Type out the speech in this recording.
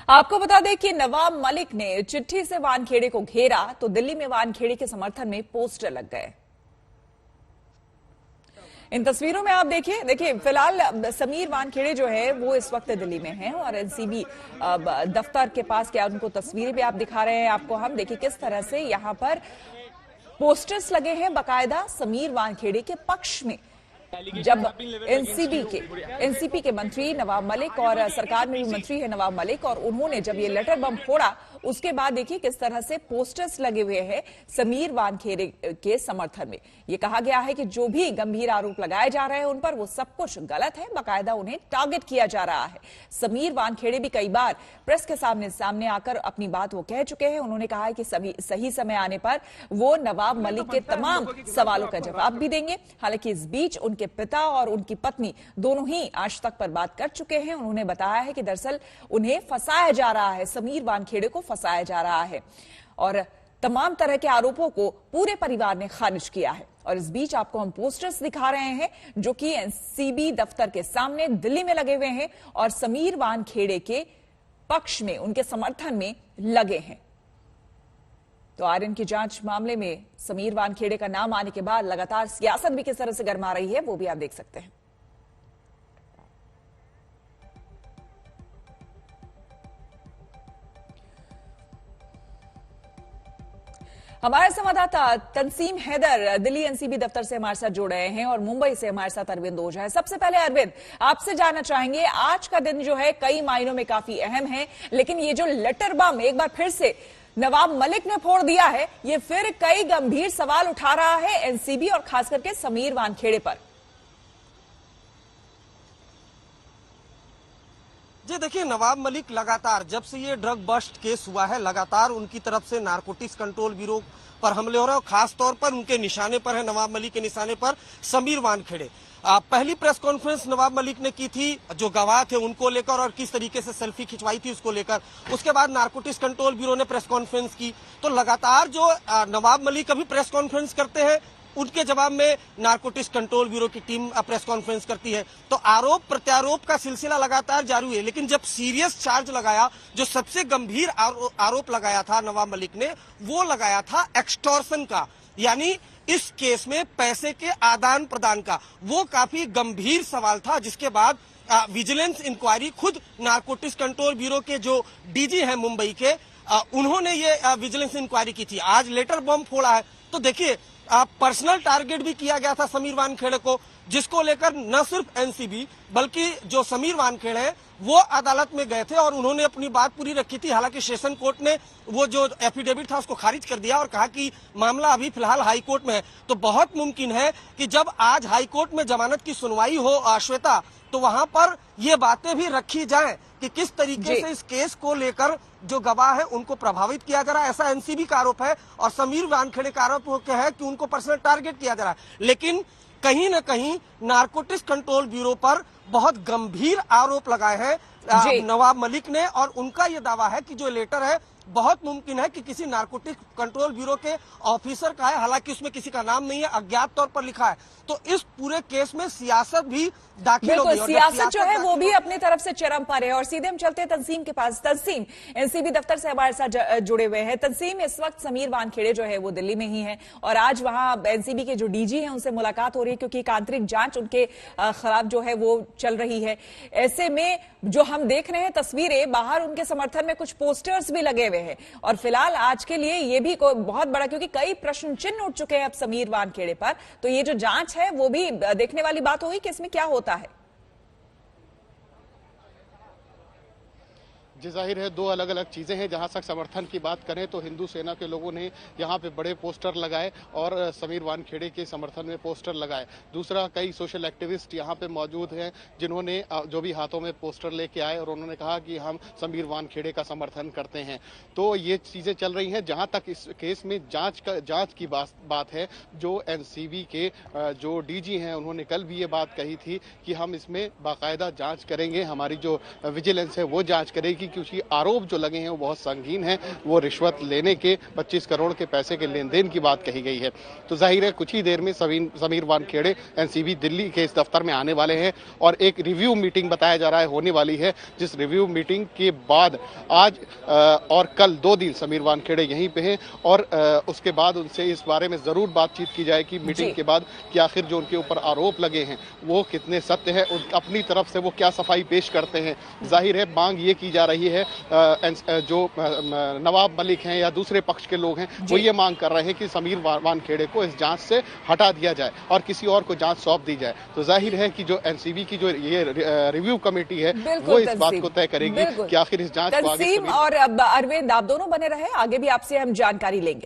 आपको बता दें कि नवाब मलिक ने चिट्ठी से वानखेड़े को घेरा तो दिल्ली में वानखेड़े के समर्थन में पोस्टर लग गए। इन तस्वीरों में आप देखिए फिलहाल समीर वानखेड़े जो है वो इस वक्त दिल्ली में हैं और एनसीबी दफ्तर के पास क्या उनको तस्वीरें भी आप दिखा रहे हैं आपको हम। देखिए किस तरह से यहां पर पोस्टर्स लगे हैं बाकायदा समीर वानखेड़े के पक्ष में। जब एनसीपी के मंत्री नवाब मलिक और सरकार में भी मंत्री है नवाब मलिक और उन्होंने जब ये लेटर बम फोड़ा उसके बाद देखिए किस तरह से पोस्टर्स लगे हुए हैं समीर वानखेड़े के समर्थन में। ये कहा गया है कि जो भी गंभीर आरोप लगाए जा रहे हैं उन पर वो सब कुछ गलत है, बाकायदा उन्हें टारगेट किया जा रहा है। समीर वानखेड़े भी कई बार प्रेस के सामने आकर अपनी बात वो कह चुके हैं। उन्होंने कहा है कि सही समय आने पर वो नवाब मलिक के तमाम सवालों का जवाब भी देंगे। हालांकि इस बीच उनके पिता और उनकी पत्नी दोनों ही आज तक पर बात कर चुके हैं। उन्होंने बताया है कि दरअसल उन्हें फंसाया जा रहा है, समीर वानखेड़े को फंसाया जा रहा है और तमाम तरह के आरोपों को पूरे परिवार ने खारिज किया है। और इस बीच आपको हम पोस्टर्स दिखा रहे हैं जो कि एनसीबी दफ्तर के सामने दिल्ली में लगे हुए हैं और समीर वानखेड़े के पक्ष में उनके समर्थन में लगे हैं। तो आर्यन की जांच मामले में समीर वानखेड़े का नाम आने के बाद लगातार सियासत भी किस तरह से गर्मा रही है वो भी आप देख सकते हैं। हमारे संवाददाता तंसीम हैदर दिल्ली एनसीबी दफ्तर से हमारे साथ जुड़ रहे हैं और मुंबई से हमारे साथ अरविंद ओझा है। सबसे पहले अरविंद, आपसे जानना चाहेंगे आज का दिन जो है कई मायनों में काफी अहम है, लेकिन ये जो लेटर बम एक बार फिर से नवाब मलिक ने फोड़ दिया है ये फिर कई गंभीर सवाल उठा रहा है एनसीबी और खास करके समीर वानखेड़े पर। जी देखिए, नवाब मलिक लगातार जब से ये ड्रग बस्ट केस हुआ है लगातार उनकी तरफ से नारकोटिक्स कंट्रोल ब्यूरो पर हमले हो रहे हैं और खास तौर पर उनके निशाने पर है, नवाब मलिक के निशाने पर समीर वानखेड़े। पहली प्रेस कॉन्फ्रेंस नवाब मलिक ने की थी जो गवाह थे उनको लेकर और किस तरीके से सेल्फी खिंचवाई थी उसको लेकर। उसके बाद नारकोटिक्स कंट्रोल ब्यूरो ने प्रेस कॉन्फ्रेंस की। तो लगातार जो नवाब मलिक अभी प्रेस कॉन्फ्रेंस करते हैं उनके जवाब में नारकोटिक्स कंट्रोल ब्यूरो की टीम प्रेस कॉन्फ्रेंस करती है। तो आरोप प्रत्यारोप का सिलसिला लगातार जारी है, लेकिन जब सीरियस चार्ज लगाया, जो सबसे गंभीर आरोप लगाया था नवाब मलिक ने, वो लगाया था एक्सटॉर्शन का, यानी इस केस में पैसे के आदान प्रदान का। वो काफी गंभीर सवाल था, जिसके बाद विजिलेंस इंक्वायरी खुद नारकोटिक्स कंट्रोल ब्यूरो के जो डीजी हैं मुंबई के, उन्होंने ये विजिलेंस इंक्वायरी की थी। आज लेटर बम फोड़ा है। तो देखिए पर्सनल टारगेट भी किया गया था समीर वानखेड़े को, जिसको लेकर न सिर्फ एनसीबी बल्कि जो समीर वानखेड़े हैं वो अदालत में गए थे और उन्होंने अपनी बात पूरी रखी थी। हालांकि सेशन कोर्ट ने वो जो एफिडेविट था उसको खारिज कर दिया और कहा कि मामला अभी फिलहाल हाई कोर्ट में है। तो बहुत मुमकिन है कि जब आज हाई कोर्ट में जमानत की सुनवाई हो श्वेता, तो वहां पर ये बातें भी रखी जाएं कि किस तरीके से इस केस को लेकर जो गवाह है उनको प्रभावित किया जा रहा है। ऐसा एनसीबी का आरोप है और समीर वानखेड़े का आरोप है कि उनको पर्सनल टारगेट किया जा रहा है। लेकिन कहीं न कहीं नारकोटिक्स कंट्रोल ब्यूरो पर बहुत गंभीर आरोप लगाए हैं नवाब मलिक ने और उनका यह दावा है कि जो लेटर है बहुत मुमकिन है कि किसी नारकोटिक्स कंट्रोल ब्यूरो के ऑफिसर का है। हालांकि उसमें किसी का नाम नहीं है, अज्ञात तौर पर लिखा है। तो इस पूरे केस में सियासत भी दाखिल हो गई। सियासत जो है वो भी अपनी तरफ से चरम पर है। और सीधे हम चलते हैं तंसीम के पास। तंसीम एनसीबी दफ्तर से हमारे साथ जुड़े हुए हैं। तंसीम, इस वक्त समीर वानखेड़े जो है वो दिल्ली में ही है और आज वहां एनसीबी के जो डीजी हैं उनसे मुलाकात हो रही है क्योंकि एक आंतरिक जांच उनके खिलाफ जो है वो चल रही है। ऐसे में जो हम देख रहे हैं तस्वीरें, बाहर उनके समर्थन में कुछ पोस्टर्स भी लगे हुए हैं और फिलहाल आज के लिए ये भी बहुत बड़ा, क्योंकि कई प्रश्न चिन्ह उठ चुके हैं अब समीर वानखेड़े पर। तो ये जो जांच है वो भी देखने वाली बात होगी कि इसमें क्या होता है। जी जाहिर है दो अलग अलग चीज़ें हैं। जहां तक समर्थन की बात करें तो हिंदू सेना के लोगों ने यहां पे बड़े पोस्टर लगाए और समीर वानखेड़े के समर्थन में पोस्टर लगाए। दूसरा, कई सोशल एक्टिविस्ट यहां पे मौजूद हैं जिन्होंने जो भी हाथों में पोस्टर लेके आए और उन्होंने कहा कि हम समीर वानखेड़े का समर्थन करते हैं। तो ये चीज़ें चल रही हैं। जहां तक इस केस में जांच की बात है, जो एनसीबी के जो डीजी हैं उन्होंने कल भी ये बात कही थी कि हम इसमें बाकायदा जाँच करेंगे, हमारी जो विजिलेंस है वो जाँच करेगी क्योंकि आरोप जो लगे हैं वो बहुत संगीन है। वो रिश्वत लेने के 25 करोड़ के पैसे के लेन देन की बात कही गई है। तो जाहिर है कुछ ही देर में समीर वानखेड़े एनसीबी दिल्ली के इस दफ्तर में आने वाले हैं और एक रिव्यू मीटिंग बताया जा रहा है होने वाली है, जिस रिव्यू मीटिंग के बाद आज और कल 2 दिन समीर वानखेड़े यहीं पे हैं और उसके बाद उनसे इस बारे में जरूर बातचीत की जाए कि मीटिंग के बाद कि आखिर जो उनके ऊपर आरोप लगे हैं वो कितने सत्य है, अपनी तरफ से वो क्या सफाई पेश करते हैं। जाहिर है मांग ये की जा रही है, जो नवाब मलिक हैं या दूसरे पक्ष के लोग हैं वो ये मांग कर रहे हैं कि समीर वानखेड़े को इस जांच से हटा दिया जाए और किसी और को जांच सौंप दी जाए। तो जाहिर है कि जो एनसीबी की जो ये रिव्यू कमेटी है वो इस बात को तय करेगी कि आखिर इस जांच को आगे और अरविंद, आप दोनों बने रहे, आगे भी आपसे हम जानकारी लेंगे।